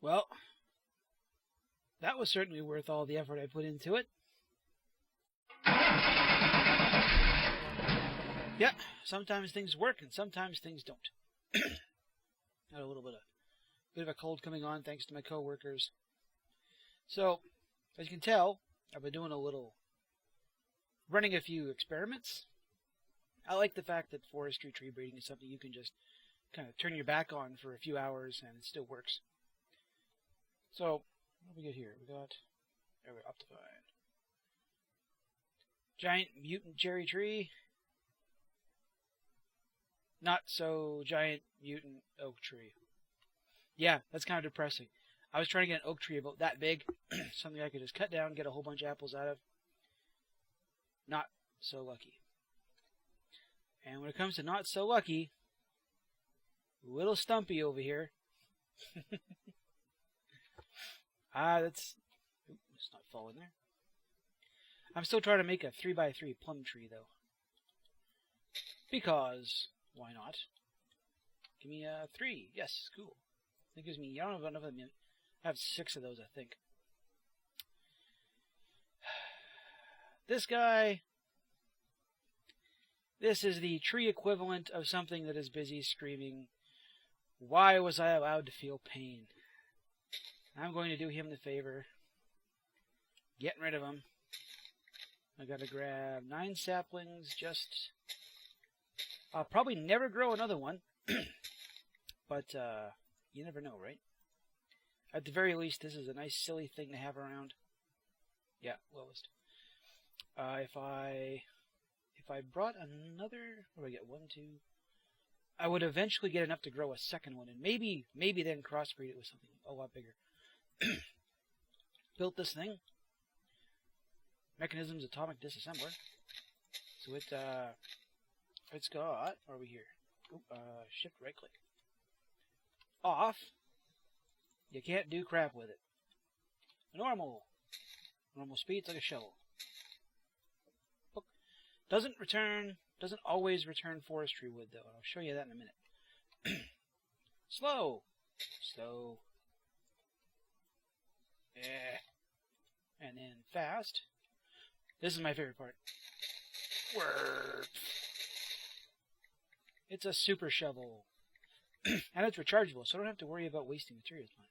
Well, that was certainly worth all the effort I put into it. Yeah, sometimes things work and sometimes things don't. Got a little bit of a cold coming on thanks to my coworkers. So, as you can tell, I've been doing running a few experiments. I like the fact that forestry tree breeding is something you can just kind of turn your back on for a few hours and it still works. So, what do we get here? We got Optifine. Giant mutant cherry tree. Not so giant mutant oak tree. Yeah, that's kind of depressing. I was trying to get an oak tree about that big, something I could just cut down, get a whole bunch of apples out of. Not so lucky. And when it comes to not so lucky, little Stumpy over here. Let's not fall in there. I'm still trying to make a 3x3 plum tree, though. Because, why not? Give me a 3. Yes, cool. That gives me, I don't have enough of them. I have 6 of those, I think. This guy, this is the tree equivalent of something that is busy screaming, "Why was I allowed to feel pain?" I'm going to do him the favor, getting rid of him. I gotta grab 9 saplings, just... I'll probably never grow another one, but you never know, right? At the very least, this is a nice silly thing to have around. Yeah, lowest. If I brought another, what do I get? 1, 2. I would eventually get enough to grow a second one, and maybe then crossbreed it with something a lot bigger. Built this thing. Mekanism's atomic disassembler. So it's got, where are we here? Shift right click. Off. You can't do crap with it. Normal speed's like a shovel. Doesn't always return forestry wood, though. I'll show you that in a minute. Slow. And then fast. This is my favorite part. Word. It's a super shovel. And it's rechargeable, so I don't have to worry about wasting materials on it.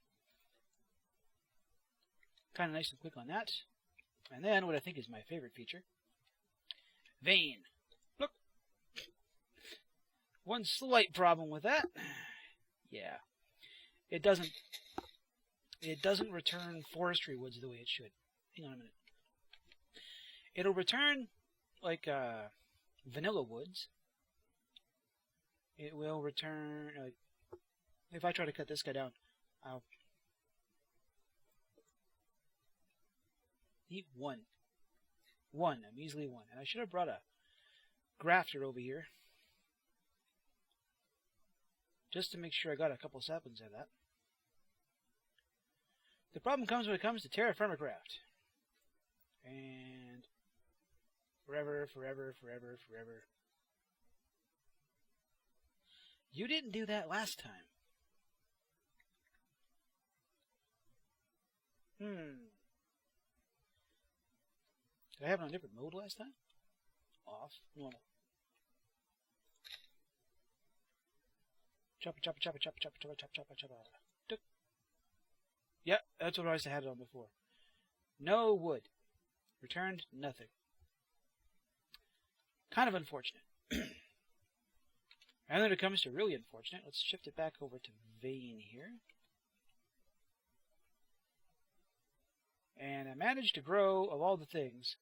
Kind of nice and quick on that. And then what I think is my favorite feature. Vein. Look. One slight problem with that. Yeah. It doesn't return forestry woods the way it should. Hang on a minute. It'll return like vanilla woods. It will return if I try to cut this guy down, I'll need 1. A measly 1. And I should have brought a grafter over here just to make sure I got a couple saplings of that. The problem comes when it comes to Terrafirmacraft. And forever. You didn't do that last time. Did I have it on a different mode last time? Off. Normal. Chopper. Yep, that's what I had it on before. No wood. Returned nothing. Kind of unfortunate. And then it comes to really unfortunate. Let's shift it back over to vein here. And I managed to grow, of all the things,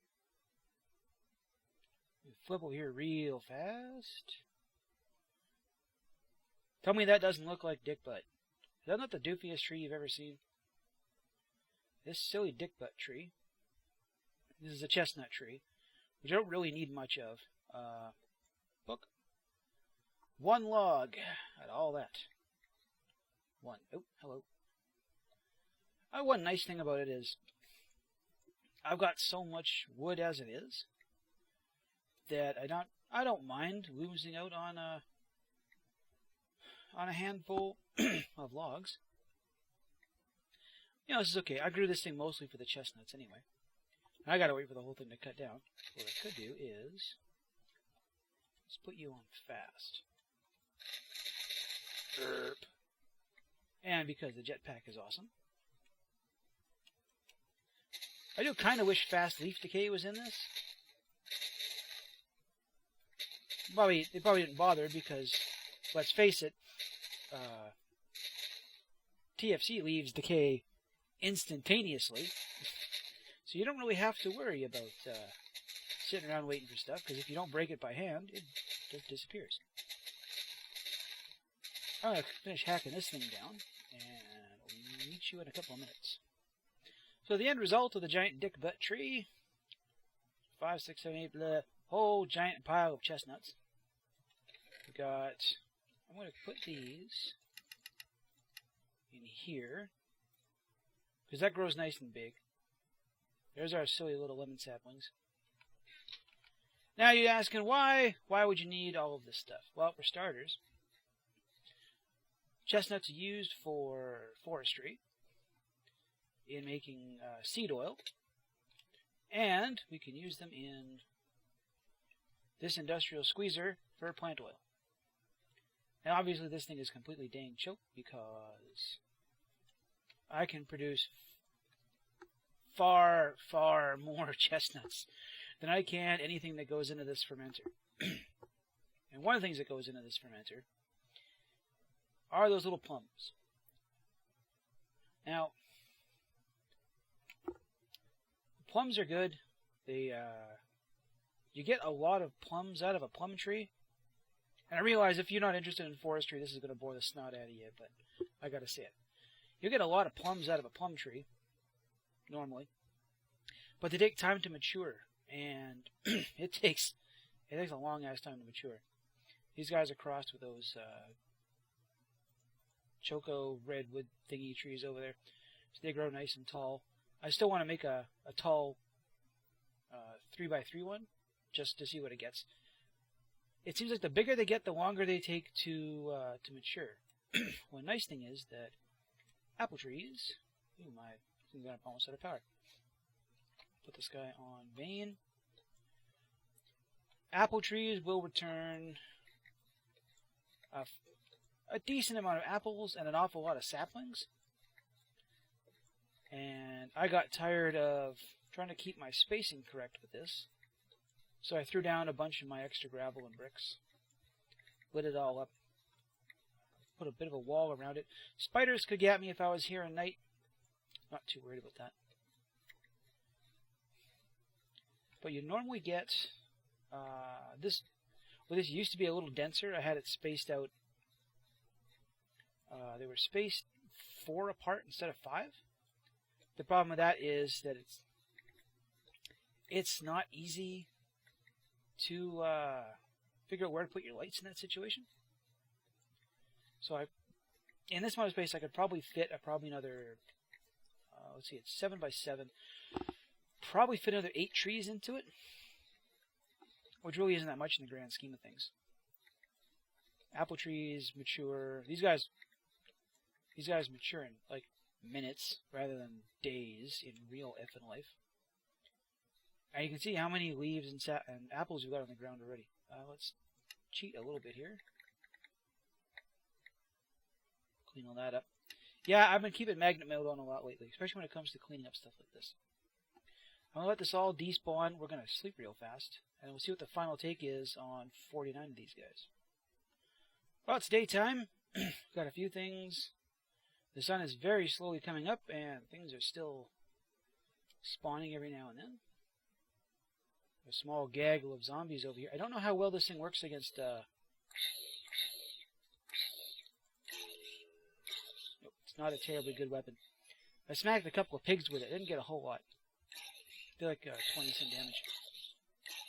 flip over here real fast. Tell me that doesn't look like dick butt. Is that not the doofiest tree you've ever seen? This silly dick butt tree. This is a chestnut tree, which I don't really need much of. Book. 1 log at all that. 1. Oh, hello. One nice thing about it is I've got so much wood as it is that I don't mind losing out on a handful of logs. You know, this is okay. I grew this thing mostly for the chestnuts anyway. I gotta wait for the whole thing to cut down. What I could do is... let's put you on fast. Erp. And because the jetpack is awesome. I do kind of wish fast leaf decay was in this. They probably didn't bother because, let's face it, TFC leaves decay instantaneously. So you don't really have to worry about sitting around waiting for stuff, because if you don't break it by hand, it just disappears. I'm going to finish hacking this thing down, and I'll meet you in a couple of minutes. So the end result of the giant dick butt tree, 5, 6, 7, 8, blah, whole giant pile of chestnuts. We got, I'm going to put these in here, because that grows nice and big. There's our silly little lemon saplings. Now you're asking why? Why would you need all of this stuff? Well, for starters, chestnuts are used for forestry, in making seed oil, and we can use them in this industrial squeezer for plant oil. And obviously this thing is completely dang choked because I can produce far, far more chestnuts than I can anything that goes into this fermenter. And one of the things that goes into this fermenter are those little plums. Now, plums are good. They, you get a lot of plums out of a plum tree. And I realize if you're not interested in forestry, this is going to bore the snot out of you, but I gotta say it. You get a lot of plums out of a plum tree, normally. But they take time to mature, and it takes a long-ass time to mature. These guys are crossed with those choco redwood thingy trees over there, so they grow nice and tall. I still want to make a tall 3x3 one, just to see what it gets. It seems like the bigger they get, the longer they take to mature. One nice thing is that apple trees... Ooh, my thing's gonna almost out of power. Put this guy on vein. Apple trees will return a decent amount of apples and an awful lot of saplings. And I got tired of trying to keep my spacing correct with this. So I threw down a bunch of my extra gravel and bricks. Lit it all up. Put a bit of a wall around it. Spiders could get me if I was here at night. Not too worried about that. But you normally get this. Well, this used to be a little denser. I had it spaced out. They were spaced 4 apart instead of 5. The problem with that is that it's not easy to figure out where to put your lights in that situation. So in this amount of space, I could probably fit probably another, let's see, it's 7 by 7. Probably fit another 8 trees into it, which really isn't that much in the grand scheme of things. Apple trees mature. These guys mature in like minutes rather than days in real effing life. And you can see how many leaves and apples we've got on the ground already. Let's cheat a little bit here. Clean all that up. Yeah, I've been keeping magnet mode on a lot lately, especially when it comes to cleaning up stuff like this. I'm going to let this all despawn. We're going to sleep real fast, and we'll see what the final take is on 49 of these guys. Well, it's daytime. Got a few things. The sun is very slowly coming up, and things are still spawning every now and then. A small gaggle of zombies over here. I don't know how well this thing works against... Nope, it's not a terribly good weapon. I smacked a couple of pigs with it. I didn't get a whole lot. I did like 20 some damage.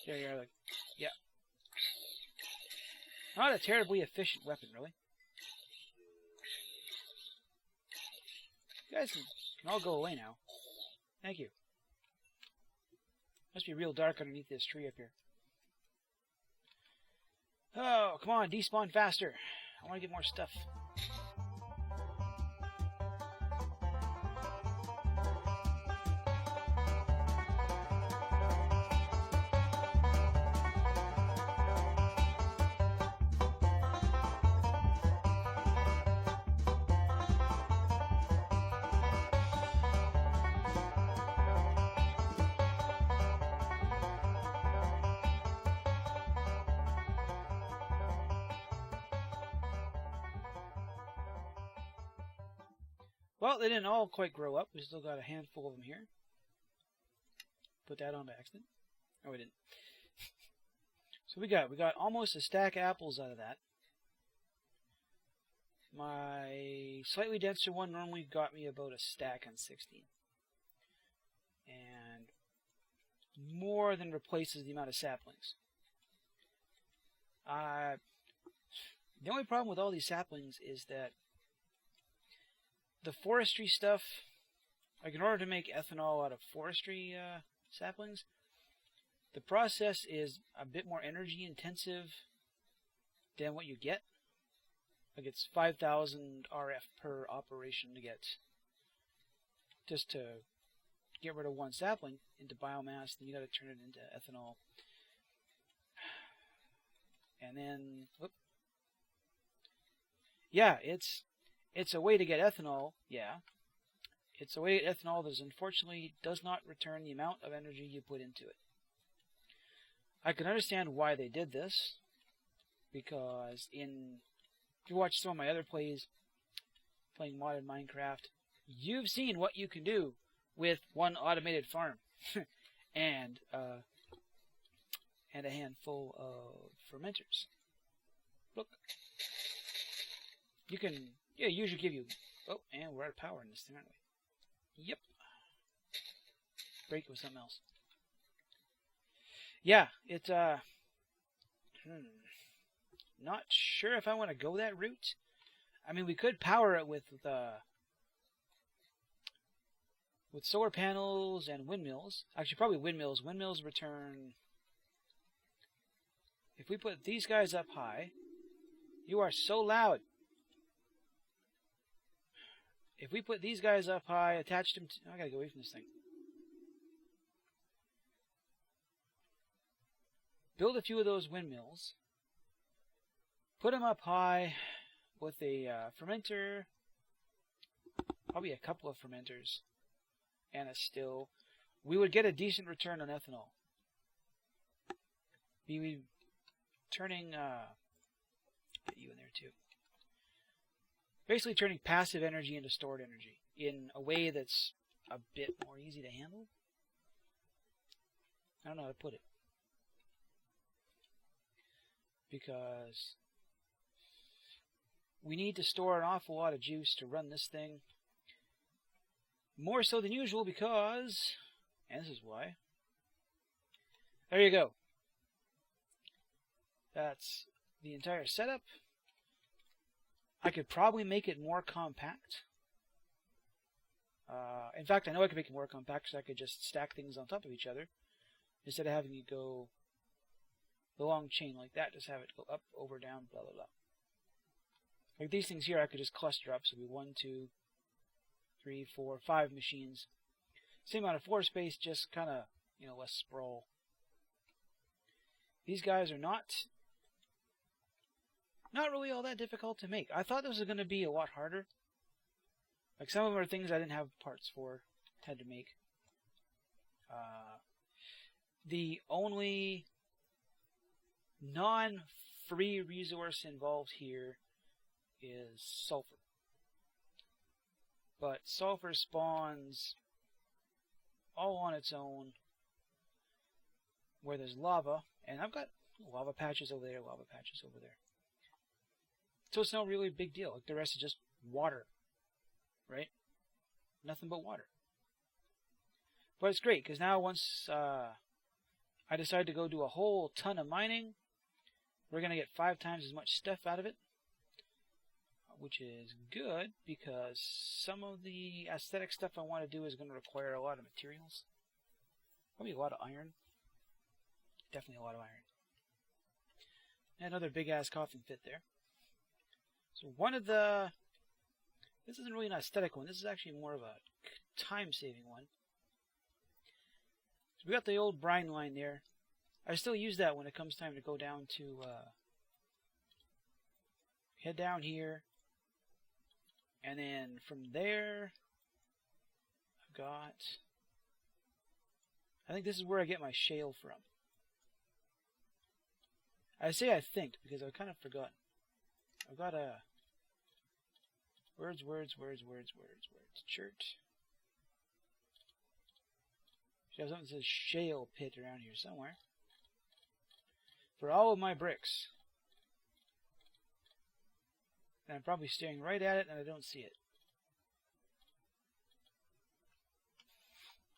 There you are. Like, yeah. Not a terribly efficient weapon, really. You guys can all go away now. Thank you. Must be real dark underneath this tree up here. Oh, come on, despawn faster. I want to get more stuff. Well, they didn't all quite grow up. We still got a handful of them here. Put that on by accident. Oh, we didn't. So we got almost a stack of apples out of that. My slightly denser one normally got me about a stack on 16. And more than replaces the amount of saplings. The only problem with all these saplings is that the forestry stuff, like in order to make ethanol out of forestry saplings, the process is a bit more energy intensive than what you get. Like it's 5,000 RF per operation to get, just to get rid of one sapling into biomass, then you got to turn it into ethanol. And then, whoop. Yeah, it's a way to get ethanol, yeah. It's a way to get ethanol that unfortunately does not return the amount of energy you put into it. I can understand why they did this, because if you watch some of my other plays, playing modded Minecraft, you've seen what you can do with one automated farm and a handful of fermenters. Look, you can, yeah, usually give you, oh, and we're out of power in this thing, aren't we? Yep. Break it with something else. Yeah, it's, not sure if I want to go that route. I mean, we could power it with solar panels and windmills. Actually, probably windmills. Windmills return... If we put these guys up high... You are so loud! If we put these guys up high, attach them to... I gotta get away from this thing. Build a few of those windmills. Put them up high with a fermenter. Probably a couple of fermenters. And a still. We would get a decent return on ethanol. We would turning... get you in there too. Basically turning passive energy into stored energy in a way that's a bit more easy to handle. I don't know how to put it. Because we need to store an awful lot of juice to run this thing. More so than usual because, and this is why. There you go. That's the entire setup. I could probably make it more compact. In fact, I know I could make it more compact so I could just stack things on top of each other. Instead of having it go the long chain like that, just have it go up, over, down, blah, blah, blah. Like these things here, I could just cluster up. So it'd be 1, 2, 3, 4, 5 machines. Same amount of floor space, just kind of, less sprawl. These guys are not really all that difficult to make. I thought this was going to be a lot harder. Like some of them are things I didn't have parts for, had to make. The only non-free resource involved here is sulfur. But sulfur spawns all on its own where there's lava, and I've got lava patches over there, lava patches over there. So it's no really big deal. Like the rest is just water, right? Nothing but water. But it's great, because now once I decide to go do a whole ton of mining, we're going to get 5 times as much stuff out of it. Which is good, because some of the aesthetic stuff I want to do is going to require a lot of materials. Probably a lot of iron. Definitely a lot of iron. And another big-ass coffin fit there. So one of the... This isn't really an aesthetic one. This is actually more of a time-saving one. So we got the old brine line there. I still use that when it comes time to go down to... head down here. And then from there, I've got... I think this is where I get my shale from. I say I think, because I've kind of forgotten. I've got a Words. Shirt. Should have something that says shale pit around here somewhere. For all of my bricks. And I'm probably staring right at it and I don't see it.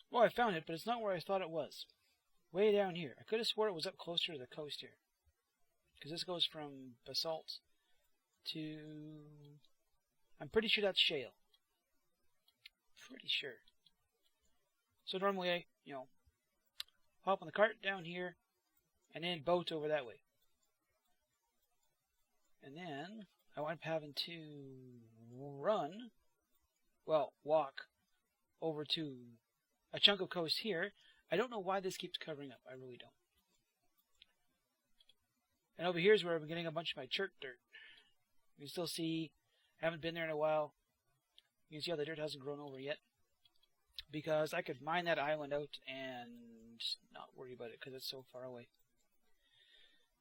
Well, I found it, but it's not where I thought it was. Way down here. I could have swore it was up closer to the coast here. Because this goes from basalt to... I'm pretty sure that's shale. Pretty sure. So normally I, hop on the cart down here and then boat over that way. And then I wind up having to walk over to a chunk of coast here. I don't know why this keeps covering up. I really don't. And over here is where I'm getting a bunch of my chert dirt. You can still see, I haven't been there in a while. You can see how the dirt hasn't grown over yet. Because I could mine that island out and not worry about it because it's so far away.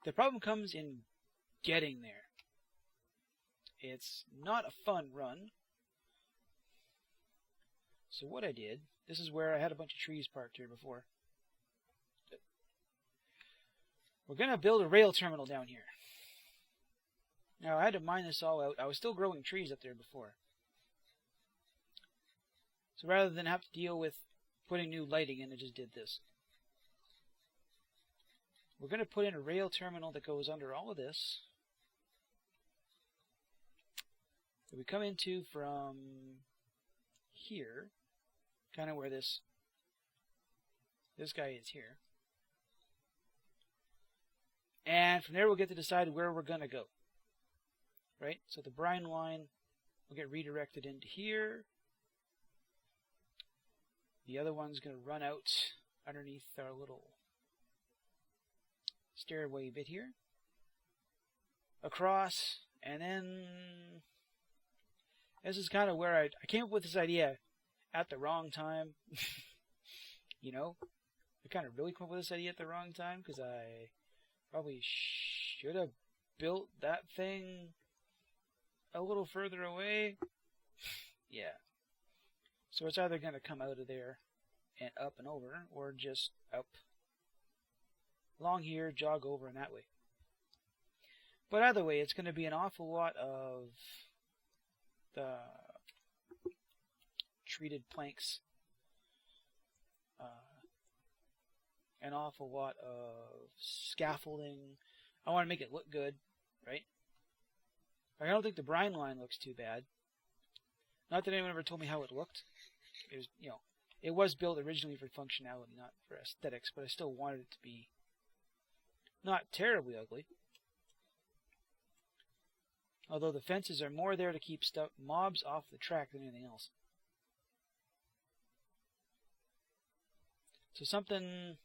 The problem comes in getting there. It's not a fun run. So what I did, this is where I had a bunch of trees parked here before. We're going to build a rail terminal down here. Now I had to mine this all out. I was still growing trees up there before. So rather than have to deal with putting new lighting in, I just did this. We're going to put in a rail terminal that goes under all of this. That we come into from here, kind of where this guy is here. And from there we'll get to decide where we're going to go. Right? So the brine line will get redirected into here. The other one's going to run out underneath our little stairway bit here. Across, and then this is kind of where I came up with this idea at the wrong time. I kind of really came up with this idea at the wrong time because I probably should have built that thing a little further away. Yeah. So it's either going to come out of there and up and over, or just up along here, jog over, and that way. But either way, it's going to be an awful lot of the treated planks, an awful lot of scaffolding. I want to make it look good, right? I don't think the brine line looks too bad. Not that anyone ever told me how it looked. It was, it was built originally for functionality, not for aesthetics, but I still wanted it to be not terribly ugly. Although the fences are more there to keep mobs off the track than anything else. So something,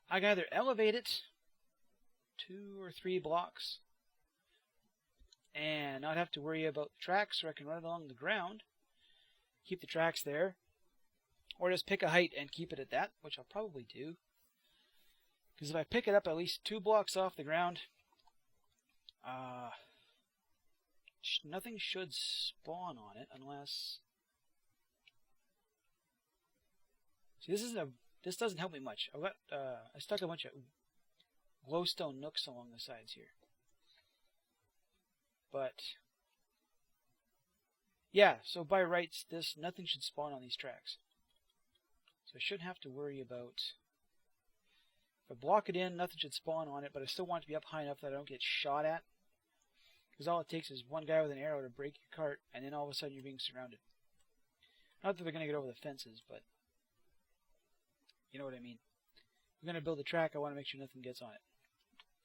I can either elevate it 2 or 3 blocks and not have to worry about the tracks, or I can run it along the ground, keep the tracks there, or just pick a height and keep it at that, which I'll probably do. Because if I pick it up at least 2 blocks off the ground, nothing should spawn on it unless... See, this doesn't help me much. I stuck a bunch of glowstone nooks along the sides here. But yeah, so by rights, nothing should spawn on these tracks. So I shouldn't have to worry about... If I block it in, nothing should spawn on it, but I still want it to be up high enough that I don't get shot at. Because all it takes is one guy with an arrow to break your cart, and then all of a sudden you're being surrounded. Not that they're going to get over the fences, but you know what I mean. If I'm going to build a track, I want to make sure nothing gets on it.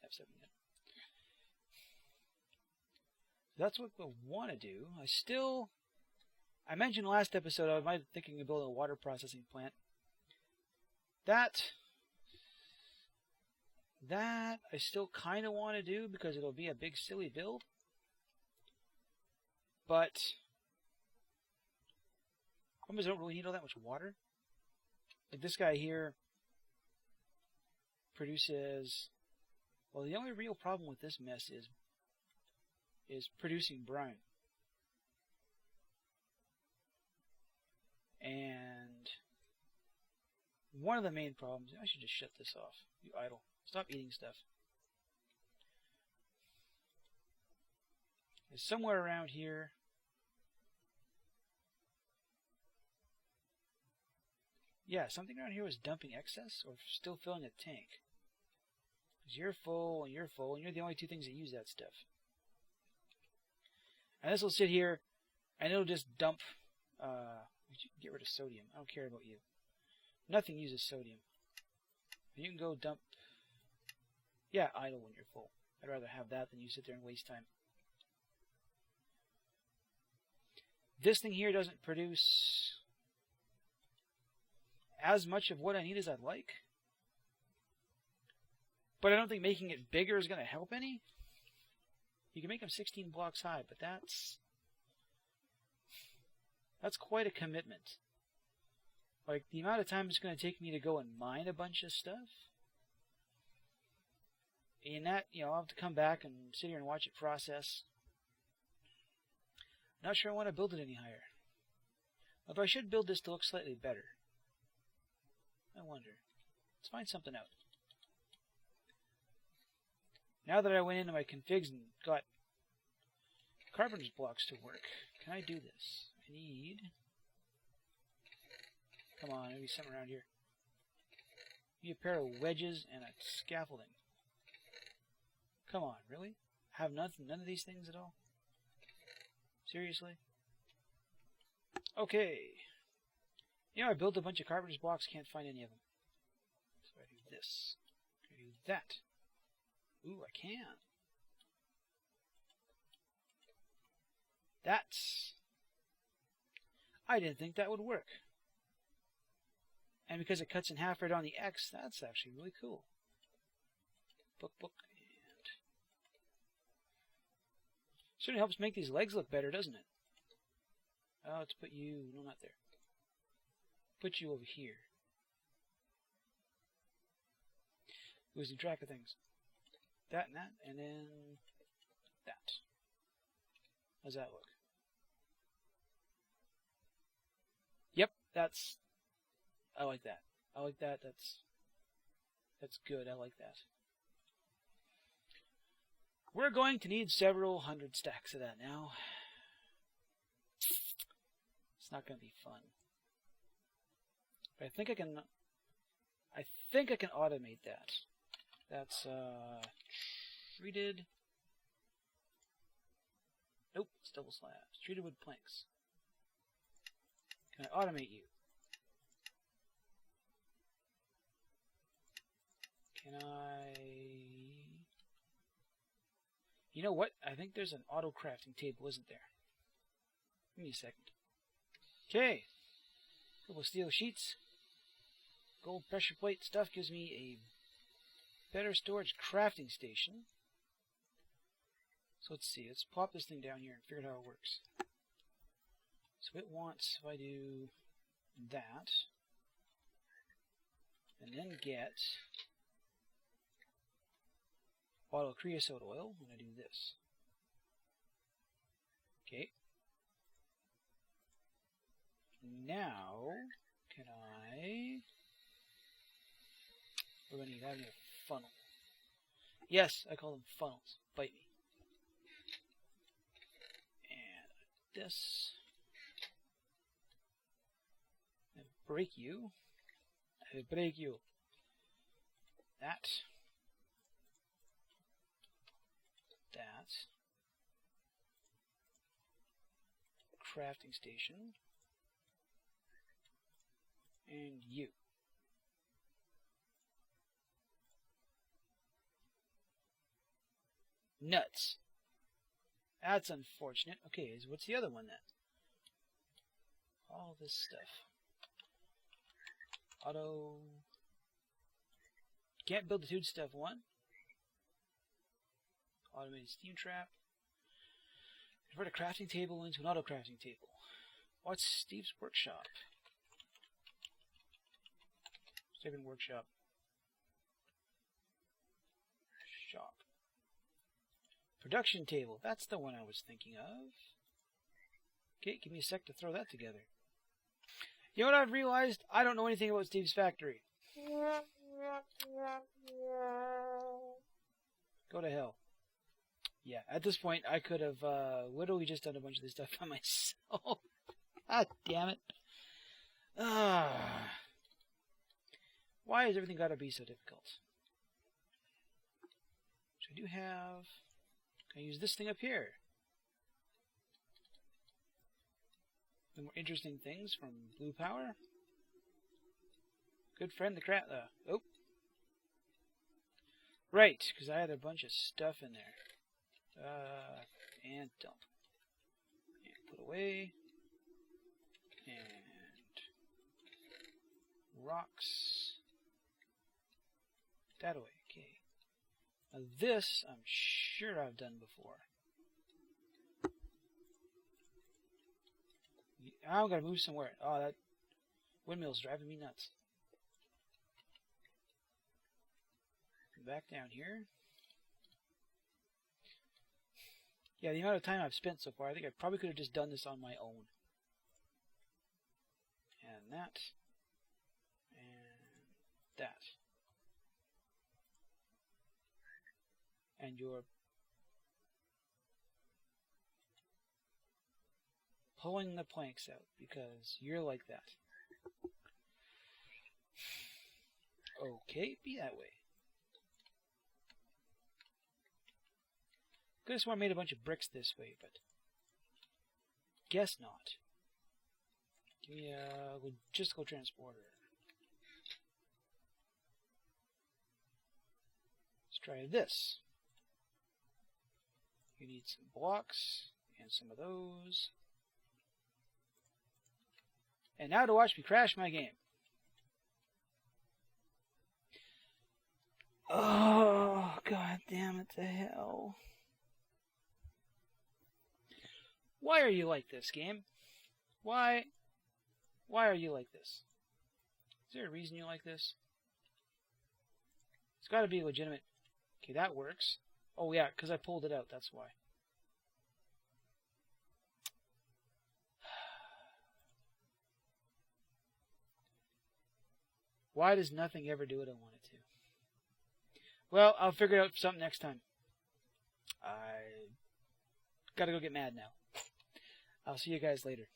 F7 again. That's what I want to do. I mentioned last episode I might be thinking of building a water processing plant. That I still kind of want to do because it'll be a big silly build. But I don't really need all that much water. Like this guy here produces... Well, the only real problem with this mess is producing brine. one of the main problems. I should just shut this off. You idle. Stop eating stuff. Is somewhere around here. Yeah, something around here was dumping excess or still filling a tank. Because you're full and you're full, and you're the only two things that use that stuff. And this will sit here, and it'll just dump. Get rid of sodium. I don't care about you. Nothing uses sodium. You can go dump. Yeah, idle when you're full. I'd rather have that than you sit there and waste time. This thing here doesn't produce as much of what I need as I'd like. But I don't think making it bigger is going to help any. You can make them 16 blocks high, but that's quite a commitment. Like, the amount of time it's going to take me to go and mine a bunch of stuff. And that, I'll have to come back and sit here and watch it process. Not sure I want to build it any higher. Although I should build this to look slightly better. I wonder. Let's find something out. Now that I went into my configs and got carpenter's blocks to work, can I do this? I need... Come on, maybe something around here. I need a pair of wedges and a scaffolding. Come on, really? Have none of these things at all? Seriously? Okay. I built a bunch of carpenter's blocks, can't find any of them. So I do this. I do that. Ooh, I can. That's... I didn't think that would work. And because it cuts in half right on the X, that's actually really cool. Book, and... Certainly helps make these legs look better, doesn't it? Oh, let's put you... No, not there. Put you over here. Losing track of things. That and that, and then that. How's that look? Yep, that's... I like that. I like that. That's good. I like that. We're going to need several hundred stacks of that now. It's not going to be fun. But I think I can automate that. That's treated. Nope, it's double slabs. Treated wood planks. Can I automate you? Can I... You know what? I think there's an auto crafting table, isn't there? Give me a second. Okay. Couple steel sheets. Gold pressure plate stuff gives me a better storage crafting station. So let's see. Let's plop this thing down here and figure out how it works. So it wants, if I do that, and then get auto creosote oil, I'm going to do this. Okay. Now, can I... We're going to need a funnel. Yes, I call them funnels. Bite me. And this. And break you. I break you. That. That. Crafting station. And you. Nuts. That's unfortunate. Okay, what's the other one then? All this stuff. Auto. Can't build the food stuff one. Automated steam trap. Convert a crafting table into an auto crafting table. What's Steve's workshop? Steven workshop. Shop. Production table. That's the one I was thinking of. Okay, give me a sec to throw that together. You know what I've realized? I don't know anything about Steve's factory. Go to hell. Yeah, at this point, I could have literally just done a bunch of this stuff by myself. God damn it. Why has everything got to be so difficult? So I do have... Can I use this thing up here? The more interesting things from Blue Power. Good friend, the crap. Oh. Right, because I had a bunch of stuff in there. And dump. And put away. And rocks. That away. Okay. Now this, I'm sure I've done before. I'm gonna move somewhere. Oh, that windmill's driving me nuts. Back down here. Yeah, the amount of time I've spent so far, I think I probably could have just done this on my own. And that. And that. And you're pulling the planks out because you're like that. Okay, be that way. Could have sworn I made a bunch of bricks this way, but guess not. Give me a logistical transporter. Let's try this. You need some blocks and some of those. And now to watch me crash my game. Oh, god damn it to hell. Why are you like this, game? Why are you like this? Is there a reason you like this? It's got to be legitimate. Okay, that works. Oh yeah, because I pulled it out, that's why. Why does nothing ever do what I want it to? Well, I'll figure out something next time. I gotta go get mad now. I'll see you guys later.